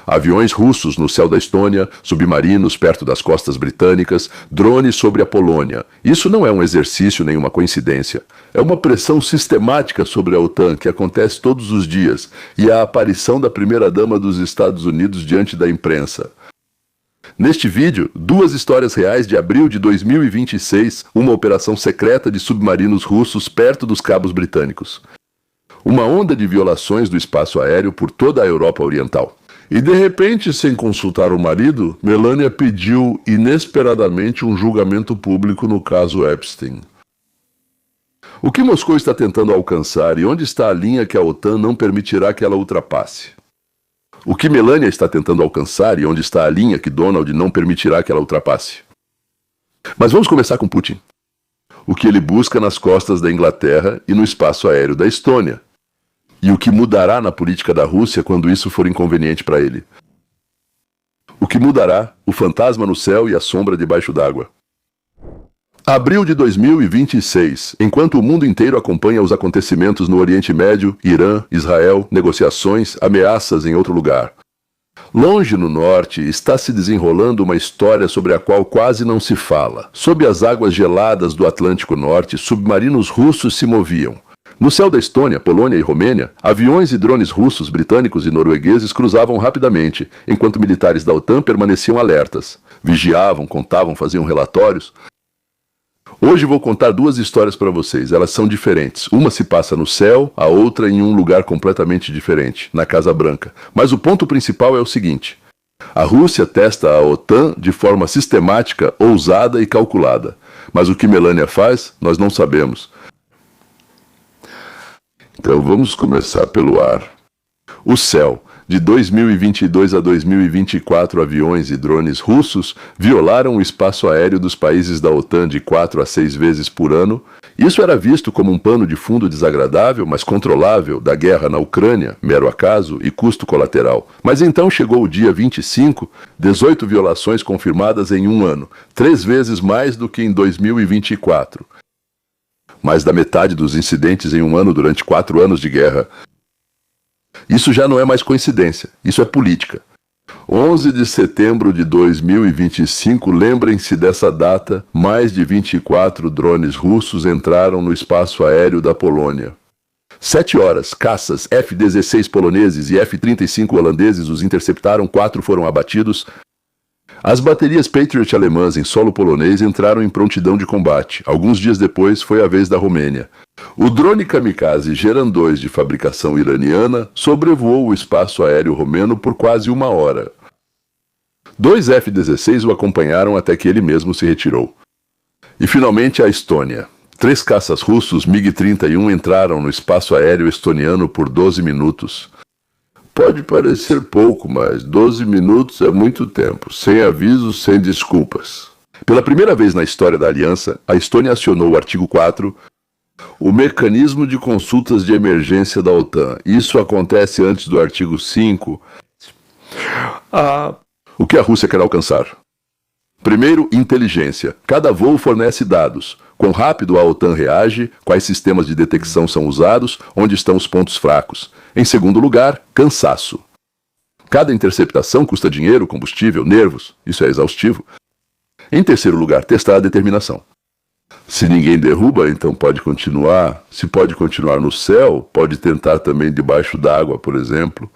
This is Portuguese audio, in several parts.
Aviões russos no céu da Estônia, submarinos perto das costas britânicas, drones sobre a Polônia. Isso não é um exercício nem uma coincidência. É uma pressão sistemática sobre a OTAN que acontece todos os dias e a aparição da primeira-dama dos Estados Unidos diante da imprensa. Neste vídeo, duas histórias reais de abril de 2026, uma operação secreta de submarinos russos perto dos cabos britânicos. Uma onda de violações do espaço aéreo por toda a Europa Oriental. E de repente, sem consultar o marido, Melania pediu inesperadamente um julgamento público no caso Epstein. O que Moscou está tentando alcançar e onde está a linha que a OTAN não permitirá que ela ultrapasse? O que Melania está tentando alcançar e onde está a linha que Donald não permitirá que ela ultrapasse? Mas vamos começar com Putin. O que ele busca nas costas da Inglaterra e no espaço aéreo da Estônia. E o que mudará na política da Rússia quando isso for inconveniente para ele. O que mudará o fantasma no céu e a sombra debaixo d'água. Abril de 2026, enquanto o mundo inteiro acompanha os acontecimentos no Oriente Médio, Irã, Israel, negociações, ameaças em outro lugar. Longe no norte está se desenrolando uma história sobre a qual quase não se fala. Sob as águas geladas do Atlântico Norte, submarinos russos se moviam. No céu da Estônia, Polônia e Romênia, aviões e drones russos, britânicos e noruegueses cruzavam rapidamente, enquanto militares da OTAN permaneciam alertas. Vigiavam, contavam, faziam relatórios. Hoje vou contar duas histórias para vocês. Elas são diferentes. Uma se passa no céu, a outra em um lugar completamente diferente, na Casa Branca. Mas o ponto principal é o seguinte. A Rússia testa a OTAN de forma sistemática, ousada e calculada. Mas o que Melania faz, nós não sabemos. Então vamos começar pelo ar. O céu. De 2022 a 2024, aviões e drones russos violaram o espaço aéreo dos países da OTAN de 4 a 6 vezes por ano. Isso era visto como um pano de fundo desagradável, mas controlável, da guerra na Ucrânia, mero acaso e custo colateral. Mas então chegou o dia 25, 18 violações confirmadas em um ano, 3 vezes mais do que em 2024. Mais da metade dos incidentes em um ano durante 4 anos de guerra. Isso já não é mais coincidência, isso é política. 11 de setembro de 2025, lembrem-se dessa data, mais de 24 drones russos entraram no espaço aéreo da Polônia. 7 horas, caças F-16 poloneses e F-35 holandeses os interceptaram, 4 foram abatidos. As baterias Patriot alemãs em solo polonês entraram em prontidão de combate. Alguns dias depois foi a vez da Romênia. O drone kamikaze Geran 2 de fabricação iraniana sobrevoou o espaço aéreo romeno por quase 1 hora. 2 F-16 o acompanharam até que ele mesmo se retirou. E finalmente a Estônia. 3 caças russos MiG-31 entraram no espaço aéreo estoniano por 12 minutos. Pode parecer pouco, mas 12 minutos é muito tempo, sem aviso, sem desculpas. Pela primeira vez na história da aliança, a Estônia acionou o artigo 4, o mecanismo de consultas de emergência da OTAN. Isso acontece antes do artigo 5. O que a Rússia quer alcançar? Primeiro, inteligência. Cada voo fornece dados. Quão rápido a OTAN reage, quais sistemas de detecção são usados, onde estão os pontos fracos. Em segundo lugar, cansaço. Cada interceptação custa dinheiro, combustível, nervos. Isso é exaustivo. Em terceiro lugar, testar a determinação. Se ninguém derruba, então pode continuar. Se pode continuar no céu, pode tentar também debaixo d'água, por exemplo.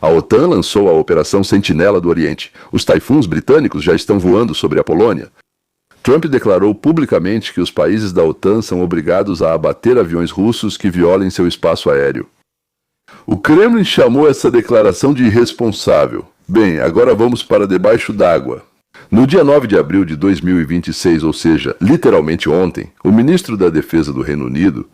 A OTAN lançou a Operação Sentinela do Oriente. Os taifuns britânicos já estão voando sobre a Polônia. Trump declarou publicamente que os países da OTAN são obrigados a abater aviões russos que violem seu espaço aéreo. O Kremlin chamou essa declaração de irresponsável. Bem, agora vamos para debaixo d'água. No dia 9 de abril de 2026, ou seja, literalmente ontem, o ministro da Defesa do Reino Unido,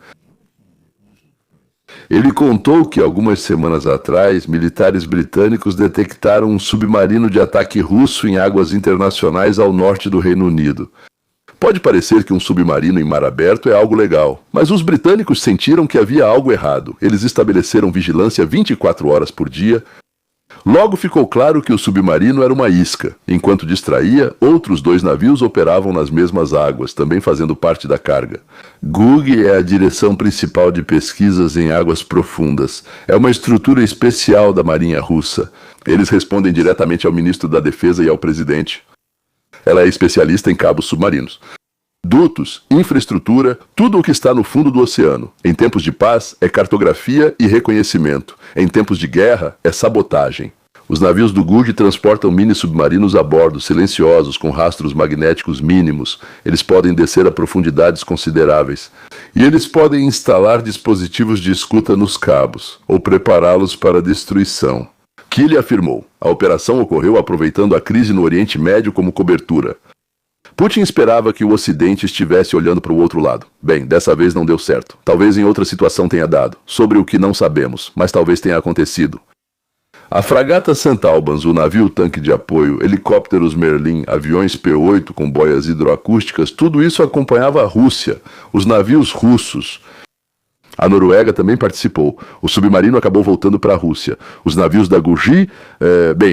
ele contou que algumas semanas atrás, militares britânicos detectaram um submarino de ataque russo em águas internacionais ao norte do Reino Unido. Pode parecer que um submarino em mar aberto é algo legal, mas os britânicos sentiram que havia algo errado. Eles estabeleceram vigilância 24 horas por dia. Logo ficou claro que o submarino era uma isca. Enquanto distraía, outros 2 navios operavam nas mesmas águas, também fazendo parte da carga. GUG é a Direção Principal de Pesquisas em Águas Profundas. É uma estrutura especial da Marinha Russa. Eles respondem diretamente ao ministro da Defesa e ao presidente. Ela é especialista em cabos submarinos. Dutos, infraestrutura, tudo o que está no fundo do oceano. Em tempos de paz, é cartografia e reconhecimento. Em tempos de guerra, é sabotagem. Os navios do GUG transportam mini-submarinos a bordo, silenciosos, com rastros magnéticos mínimos. Eles podem descer a profundidades consideráveis. E eles podem instalar dispositivos de escuta nos cabos, ou prepará-los para destruição. Killy afirmou: a operação ocorreu aproveitando a crise no Oriente Médio como cobertura. Putin esperava que o Ocidente estivesse olhando para o outro lado. Bem, dessa vez não deu certo. Talvez em outra situação tenha dado, sobre o que não sabemos, mas talvez tenha acontecido. A fragata St. Albans, o navio tanque de apoio, helicópteros Merlin, aviões P-8 com boias hidroacústicas, tudo isso acompanhava a Rússia, os navios russos. A Noruega também participou. O submarino acabou voltando para a Rússia. Os navios da GUG,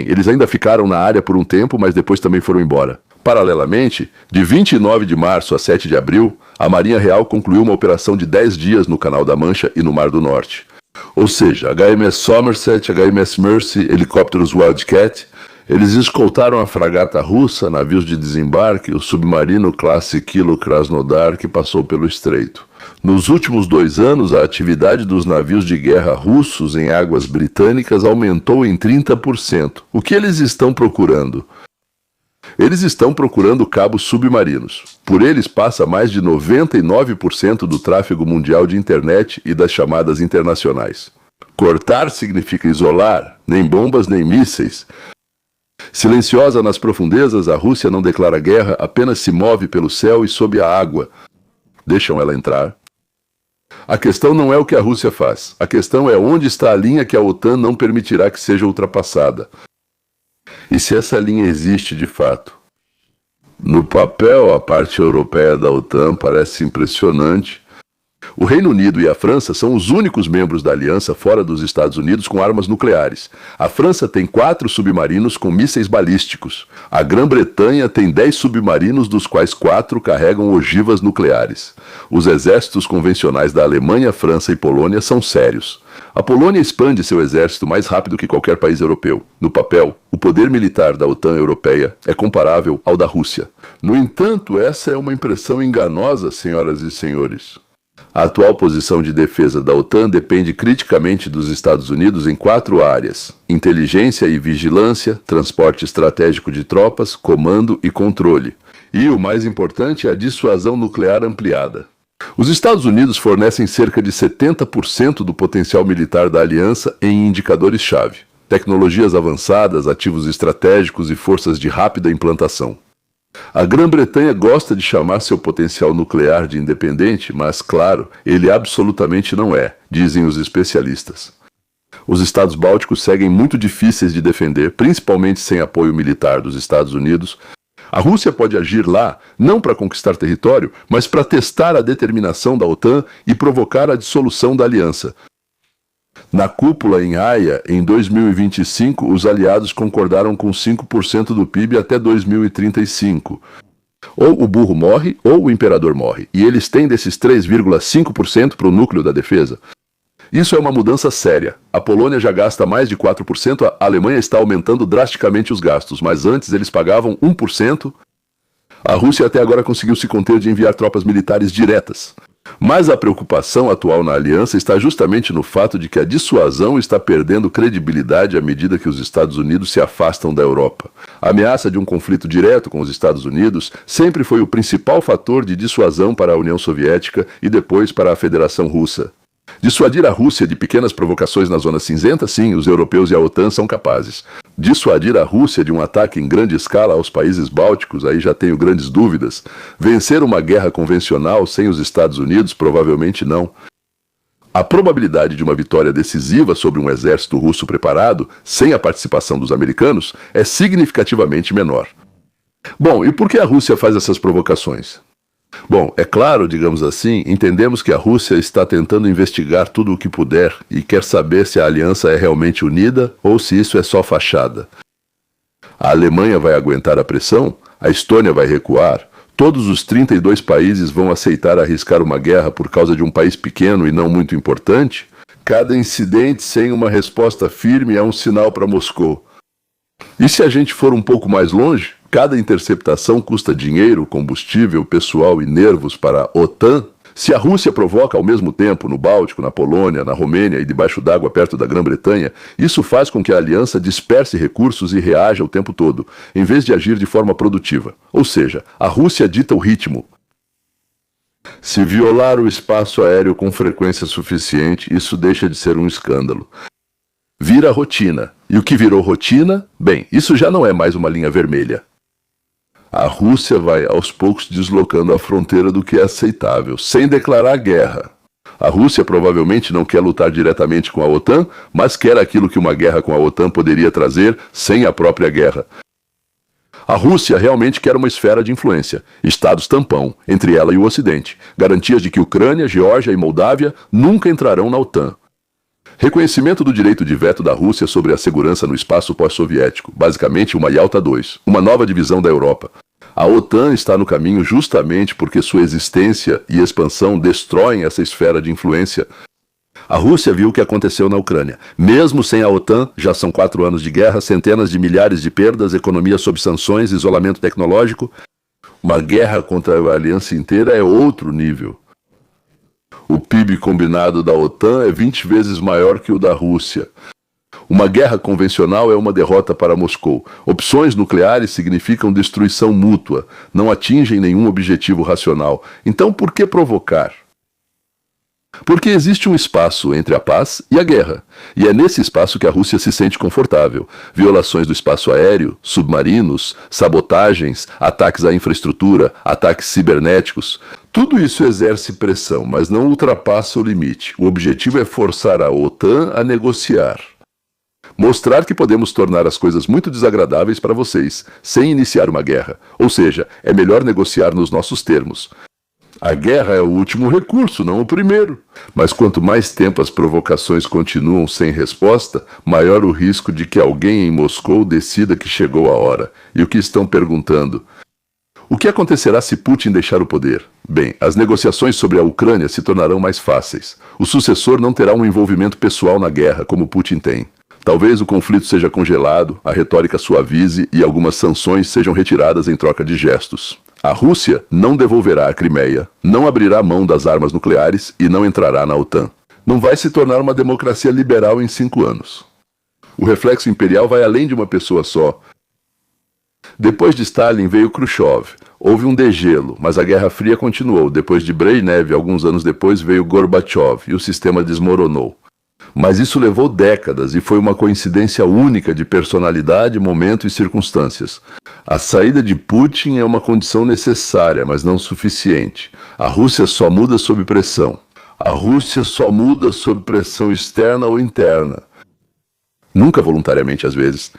eles ainda ficaram na área por um tempo, mas depois também foram embora. Paralelamente, de 29 de março a 7 de abril, a Marinha Real concluiu uma operação de 10 dias no Canal da Mancha e no Mar do Norte. Ou seja, HMS Somerset, HMS Mercy, helicópteros Wildcat, eles escoltaram a fragata russa, navios de desembarque, o submarino classe Kilo Krasnodar que passou pelo estreito. Nos últimos 2 anos, a atividade dos navios de guerra russos em águas britânicas aumentou em 30%. O que eles estão procurando? Eles estão procurando cabos submarinos. Por eles passa mais de 99% do tráfego mundial de internet e das chamadas internacionais. Cortar significa isolar, nem bombas nem mísseis. Silenciosa nas profundezas, a Rússia não declara guerra, apenas se move pelo céu e sob a água. Deixam ela entrar. A questão não é o que a Rússia faz. A questão é onde está a linha que a OTAN não permitirá que seja ultrapassada. E se essa linha existe de fato? No papel, a parte europeia da OTAN parece impressionante. O Reino Unido e a França são os únicos membros da aliança fora dos Estados Unidos com armas nucleares. A França tem 4 submarinos com mísseis balísticos. A Grã-Bretanha tem 10 submarinos, dos quais 4 carregam ogivas nucleares. Os exércitos convencionais da Alemanha, França e Polônia são sérios. A Polônia expande seu exército mais rápido que qualquer país europeu. No papel, o poder militar da OTAN europeia é comparável ao da Rússia. No entanto, essa é uma impressão enganosa, senhoras e senhores. A atual posição de defesa da OTAN depende criticamente dos Estados Unidos em 4 áreas: inteligência e vigilância, transporte estratégico de tropas, comando e controle. E o mais importante é a dissuasão nuclear ampliada. Os Estados Unidos fornecem cerca de 70% do potencial militar da aliança em indicadores-chave: tecnologias avançadas, ativos estratégicos e forças de rápida implantação. A Grã-Bretanha gosta de chamar seu potencial nuclear de independente, mas, claro, ele absolutamente não é, dizem os especialistas. Os estados bálticos seguem muito difíceis de defender, principalmente sem apoio militar dos Estados Unidos. A Rússia pode agir lá, não para conquistar território, mas para testar a determinação da OTAN e provocar a dissolução da aliança. Na cúpula em Haia, em 2025, os aliados concordaram com 5% do PIB até 2035. Ou o burro morre, ou o imperador morre. E eles têm desses 3,5% para o núcleo da defesa. Isso é uma mudança séria. A Polônia já gasta mais de 4%, a Alemanha está aumentando drasticamente os gastos, mas antes eles pagavam 1%. A Rússia até agora conseguiu se conter de enviar tropas militares diretas. Mas a preocupação atual na aliança está justamente no fato de que a dissuasão está perdendo credibilidade à medida que os Estados Unidos se afastam da Europa. A ameaça de um conflito direto com os Estados Unidos sempre foi o principal fator de dissuasão para a União Soviética e depois para a Federação Russa. Dissuadir a Rússia de pequenas provocações na Zona Cinzenta, sim, os europeus e a OTAN são capazes. Dissuadir a Rússia de um ataque em grande escala aos países bálticos, aí já tenho grandes dúvidas. Vencer uma guerra convencional sem os Estados Unidos, provavelmente não. A probabilidade de uma vitória decisiva sobre um exército russo preparado, sem a participação dos americanos, é significativamente menor. Bom, e por que a Rússia faz essas provocações? Bom, é claro, digamos assim, entendemos que a Rússia está tentando investigar tudo o que puder e quer saber se a aliança é realmente unida ou se isso é só fachada. A Alemanha vai aguentar a pressão? A Estônia vai recuar? Todos os 32 países vão aceitar arriscar uma guerra por causa de um país pequeno e não muito importante? Cada incidente sem uma resposta firme é um sinal para Moscou. E se a gente for um pouco mais longe, cada interceptação custa dinheiro, combustível, pessoal e nervos para a OTAN? Se a Rússia provoca ao mesmo tempo no Báltico, na Polônia, na Romênia e debaixo d'água perto da Grã-Bretanha, isso faz com que a aliança disperse recursos e reaja o tempo todo, em vez de agir de forma produtiva. Ou seja, a Rússia dita o ritmo. Se violar o espaço aéreo com frequência suficiente, isso deixa de ser um escândalo. Vira rotina. E o que virou rotina? Bem, isso já não é mais uma linha vermelha. A Rússia vai aos poucos deslocando a fronteira do que é aceitável, sem declarar guerra. A Rússia provavelmente não quer lutar diretamente com a OTAN, mas quer aquilo que uma guerra com a OTAN poderia trazer sem a própria guerra. A Rússia realmente quer uma esfera de influência, estados tampão, entre ela e o Ocidente, garantias de que Ucrânia, Geórgia e Moldávia nunca entrarão na OTAN. Reconhecimento do direito de veto da Rússia sobre a segurança no espaço pós-soviético, basicamente uma Yalta II, uma nova divisão da Europa. A OTAN está no caminho justamente porque sua existência e expansão destroem essa esfera de influência. A Rússia viu o que aconteceu na Ucrânia. Mesmo sem a OTAN, já são 4 anos de guerra, centenas de milhares de perdas, economia sob sanções, isolamento tecnológico. Uma guerra contra a aliança inteira é outro nível. O PIB combinado da OTAN é 20 vezes maior que o da Rússia. Uma guerra convencional é uma derrota para Moscou. Opções nucleares significam destruição mútua, não atingem nenhum objetivo racional. Então, por que provocar? Porque existe um espaço entre a paz e a guerra. E é nesse espaço que a Rússia se sente confortável. Violações do espaço aéreo, submarinos, sabotagens, ataques à infraestrutura, ataques cibernéticos. Tudo isso exerce pressão, mas não ultrapassa o limite. O objetivo é forçar a OTAN a negociar. Mostrar que podemos tornar as coisas muito desagradáveis para vocês, sem iniciar uma guerra. Ou seja, é melhor negociar nos nossos termos. A guerra é o último recurso, não o primeiro. Mas quanto mais tempo as provocações continuam sem resposta, maior o risco de que alguém em Moscou decida que chegou a hora. E o que estão perguntando? O que acontecerá se Putin deixar o poder? Bem, as negociações sobre a Ucrânia se tornarão mais fáceis. O sucessor não terá um envolvimento pessoal na guerra, como Putin tem. Talvez o conflito seja congelado, a retórica suavize e algumas sanções sejam retiradas em troca de gestos. A Rússia não devolverá a Crimeia, não abrirá mão das armas nucleares e não entrará na OTAN. Não vai se tornar uma democracia liberal em 5 anos. O reflexo imperial vai além de uma pessoa só. Depois de Stalin veio Khrushchev. Houve um degelo, mas a Guerra Fria continuou. Depois de Brezhnev, alguns anos depois, veio Gorbachev e o sistema desmoronou. Mas isso levou décadas e foi uma coincidência única de personalidade, momento e circunstâncias. A saída de Putin é uma condição necessária, mas não suficiente. A Rússia só muda sob pressão. A Rússia só muda sob pressão externa ou interna. Nunca voluntariamente, às vezes.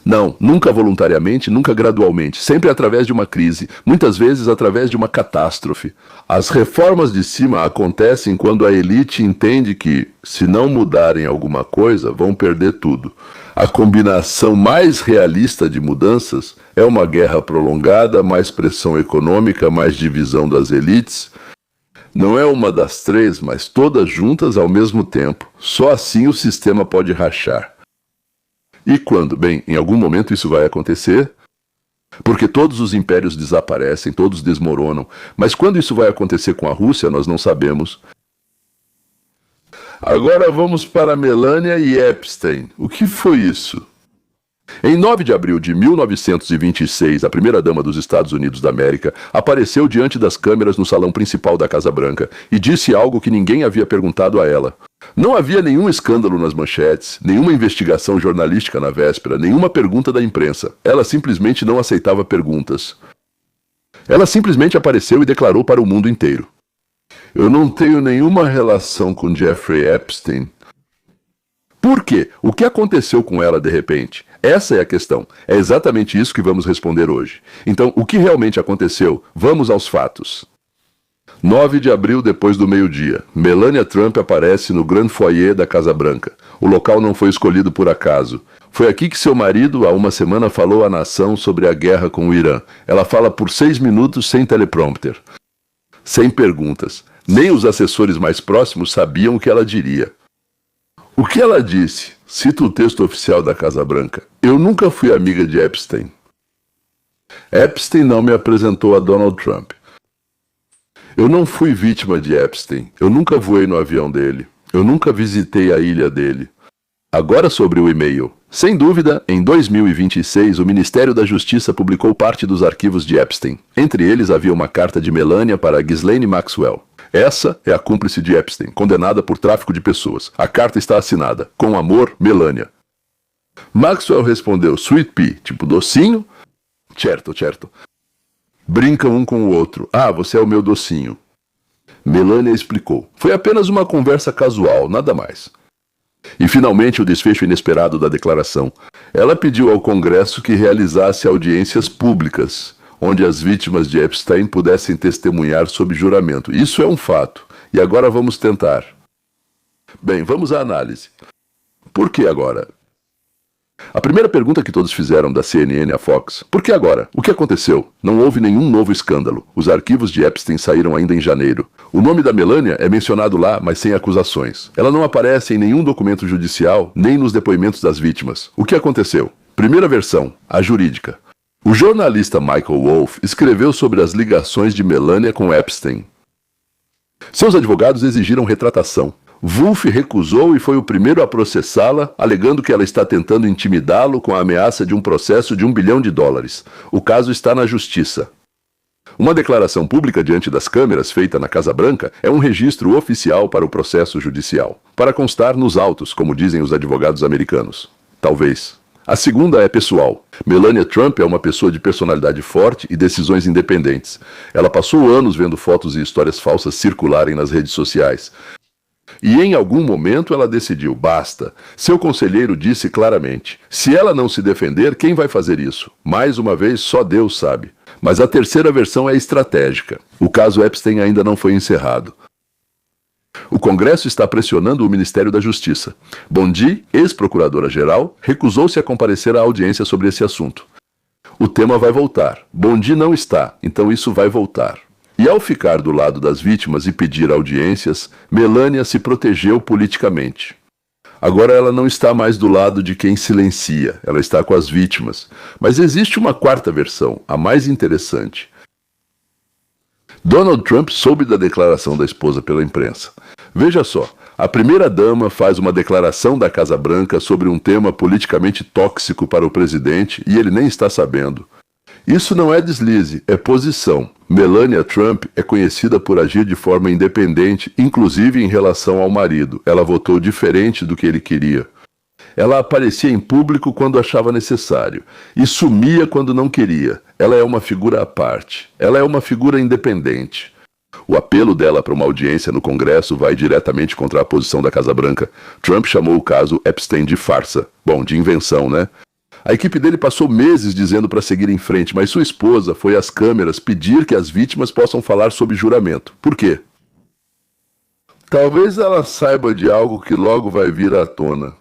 Não, nunca voluntariamente, nunca gradualmente, sempre através de uma crise, muitas vezes através de uma catástrofe. As reformas de cima acontecem quando a elite entende que, se não mudarem alguma coisa, vão perder tudo. A combinação mais realista de mudanças é uma guerra prolongada, mais pressão econômica, mais divisão das elites. Não é uma das três, mas todas juntas ao mesmo tempo. Só assim o sistema pode rachar. E quando? Bem, em algum momento isso vai acontecer, porque todos os impérios desaparecem, todos desmoronam. Mas quando isso vai acontecer com a Rússia, nós não sabemos. Agora vamos para Melania e Epstein. O que foi isso? Em 9 de abril de 1926, a primeira-dama dos Estados Unidos da América apareceu diante das câmeras no salão principal da Casa Branca e disse algo que ninguém havia perguntado a ela. Não havia nenhum escândalo nas manchetes, nenhuma investigação jornalística na véspera, nenhuma pergunta da imprensa. Ela simplesmente não aceitava perguntas. Ela simplesmente apareceu e declarou para o mundo inteiro: "Eu não tenho nenhuma relação com Jeffrey Epstein." Por quê? O que aconteceu com ela de repente? Essa é a questão. É exatamente isso que vamos responder hoje. Então, o que realmente aconteceu? Vamos aos fatos. 9 de abril, depois do meio-dia. Melania Trump aparece no Grand Foyer da Casa Branca. O local não foi escolhido por acaso. Foi aqui que seu marido, há uma semana, falou à nação sobre a guerra com o Irã. Ela fala por 6 minutos sem teleprompter. Sem perguntas. Nem os assessores mais próximos sabiam o que ela diria. O que ela disse? Cita o texto oficial da Casa Branca. Eu nunca fui amiga de Epstein. Epstein não me apresentou a Donald Trump. Eu não fui vítima de Epstein. Eu nunca voei no avião dele. Eu nunca visitei a ilha dele. Agora sobre o e-mail. Sem dúvida, em 2026, o Ministério da Justiça publicou parte dos arquivos de Epstein. Entre eles havia uma carta de Melania para Ghislaine Maxwell. Essa é a cúmplice de Epstein, condenada por tráfico de pessoas. A carta está assinada. Com amor, Melania. Maxwell respondeu, Sweet Pea, tipo docinho? Certo. Brincam um com o outro. Ah, você é o meu docinho. Melania explicou. Foi apenas uma conversa casual, nada mais. E finalmente o desfecho inesperado da declaração. Ela pediu ao Congresso que realizasse audiências públicas, onde as vítimas de Epstein pudessem testemunhar sob juramento. Isso é um fato. E agora vamos tentar. Bem, vamos à análise. Por que agora? A primeira pergunta que todos fizeram da CNN à Fox. Por que agora? O que aconteceu? Não houve nenhum novo escândalo. Os arquivos de Epstein saíram ainda em janeiro. O nome da Melania é mencionado lá, mas sem acusações. Ela não aparece em nenhum documento judicial, nem nos depoimentos das vítimas. O que aconteceu? Primeira versão, a jurídica. O jornalista Michael Wolff escreveu sobre as ligações de Melania com Epstein. Seus advogados exigiram retratação. Wolff recusou e foi o primeiro a processá-la, alegando que ela está tentando intimidá-lo com a ameaça de um processo de $1 bilhão. O caso está na justiça. Uma declaração pública diante das câmeras, feita na Casa Branca, é um registro oficial para o processo judicial, para constar nos autos, como dizem os advogados americanos. Talvez. A segunda é pessoal. Melania Trump é uma pessoa de personalidade forte e decisões independentes. Ela passou anos vendo fotos e histórias falsas circularem nas redes sociais. E em algum momento ela decidiu, basta. Seu conselheiro disse claramente, se ela não se defender, quem vai fazer isso? Mais uma vez, só Deus sabe. Mas a terceira versão é estratégica. O caso Epstein ainda não foi encerrado. O Congresso está pressionando o Ministério da Justiça. Bondi, ex-procuradora-geral, recusou-se a comparecer à audiência sobre esse assunto. O tema vai voltar. Bondi não está, então isso vai voltar. E ao ficar do lado das vítimas e pedir audiências, Melania se protegeu politicamente. Agora ela não está mais do lado de quem silencia, ela está com as vítimas. Mas existe uma quarta versão, a mais interessante. Donald Trump soube da declaração da esposa pela imprensa. Veja só, a primeira-dama faz uma declaração da Casa Branca sobre um tema politicamente tóxico para o presidente e ele nem está sabendo. Isso não é deslize, é posição. Melania Trump é conhecida por agir de forma independente, inclusive em relação ao marido. Ela votou diferente do que ele queria. Ela aparecia em público quando achava necessário e sumia quando não queria. Ela é uma figura à parte. Ela é uma figura independente. O apelo dela para uma audiência no Congresso vai diretamente contra a posição da Casa Branca. Trump chamou o caso Epstein de farsa. Bom, de invenção, né? A equipe dele passou meses dizendo para seguir em frente, mas sua esposa foi às câmeras pedir que as vítimas possam falar sob juramento. Por quê? Talvez ela saiba de algo que logo vai vir à tona.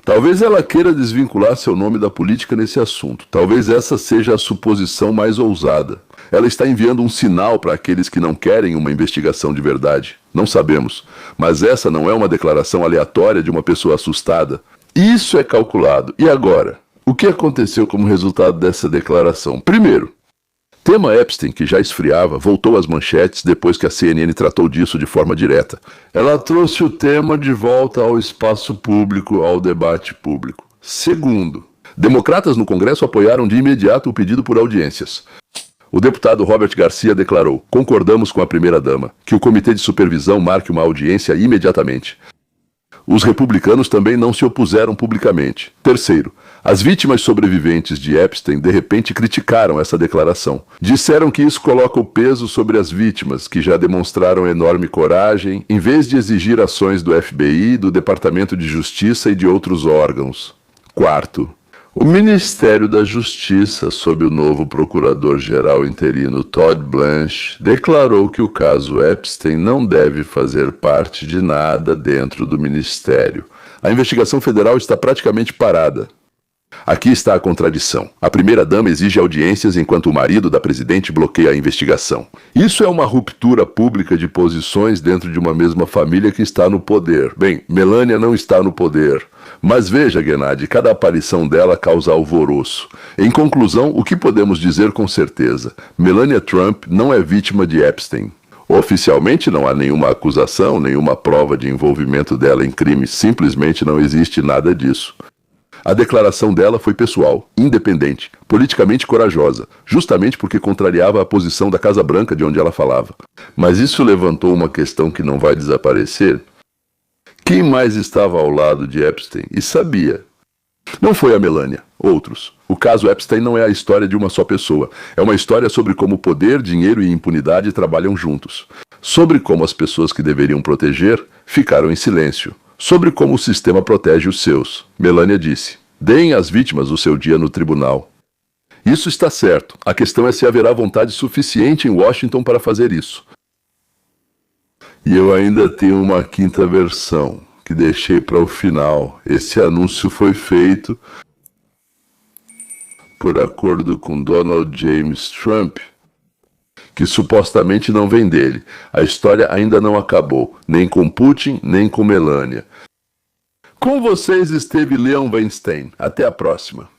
Talvez ela queira desvincular seu nome da política nesse assunto. Talvez essa seja a suposição mais ousada. Ela está enviando um sinal para aqueles que não querem uma investigação de verdade. Não sabemos. Mas essa não é uma declaração aleatória de uma pessoa assustada. Isso é calculado. E agora? O que aconteceu como resultado dessa declaração? Primeiro, tema Epstein, que já esfriava, voltou às manchetes depois que a CNN tratou disso de forma direta. Ela trouxe o tema de volta ao espaço público, ao debate público. Segundo, democratas no Congresso apoiaram de imediato o pedido por audiências. O deputado Robert Garcia declarou, concordamos com a primeira-dama, que o Comitê de Supervisão marque uma audiência imediatamente. Os republicanos também não se opuseram publicamente. Terceiro, as vítimas sobreviventes de Epstein de repente criticaram essa declaração. Disseram que isso coloca o peso sobre as vítimas, que já demonstraram enorme coragem, em vez de exigir ações do FBI, do Departamento de Justiça e de outros órgãos. Quarto, O Ministério da Justiça, sob o novo procurador-geral interino Todd Blanche, declarou que o caso Epstein não deve fazer parte de nada dentro do Ministério. A investigação federal está praticamente parada. Aqui está a contradição. A primeira-dama exige audiências enquanto o marido da presidente bloqueia a investigação. Isso é uma ruptura pública de posições dentro de uma mesma família que está no poder. Bem, Melania não está no poder. Mas veja, Gennady, cada aparição dela causa alvoroço. Em conclusão, o que podemos dizer com certeza? Melania Trump não é vítima de Epstein. Oficialmente não há nenhuma acusação, nenhuma prova de envolvimento dela em crime. Simplesmente não existe nada disso. A declaração dela foi pessoal, independente, politicamente corajosa, justamente porque contrariava a posição da Casa Branca de onde ela falava. Mas isso levantou uma questão que não vai desaparecer. Quem mais estava ao lado de Epstein e sabia? Não foi a Melania, outros. O caso Epstein não é a história de uma só pessoa. É uma história sobre como poder, dinheiro e impunidade trabalham juntos. Sobre como as pessoas que deveriam proteger ficaram em silêncio. Sobre como o sistema protege os seus. Melania disse: deem às vítimas o seu dia no tribunal. Isso está certo. A questão é se haverá vontade suficiente em Washington para fazer isso. E eu ainda tenho uma quinta versão, que deixei para o final. Esse anúncio foi feito por acordo com Donald James Trump, que supostamente não vem dele. A história ainda não acabou, nem com Putin, nem com Melania. Com vocês esteve Leon Weinstein. Até a próxima.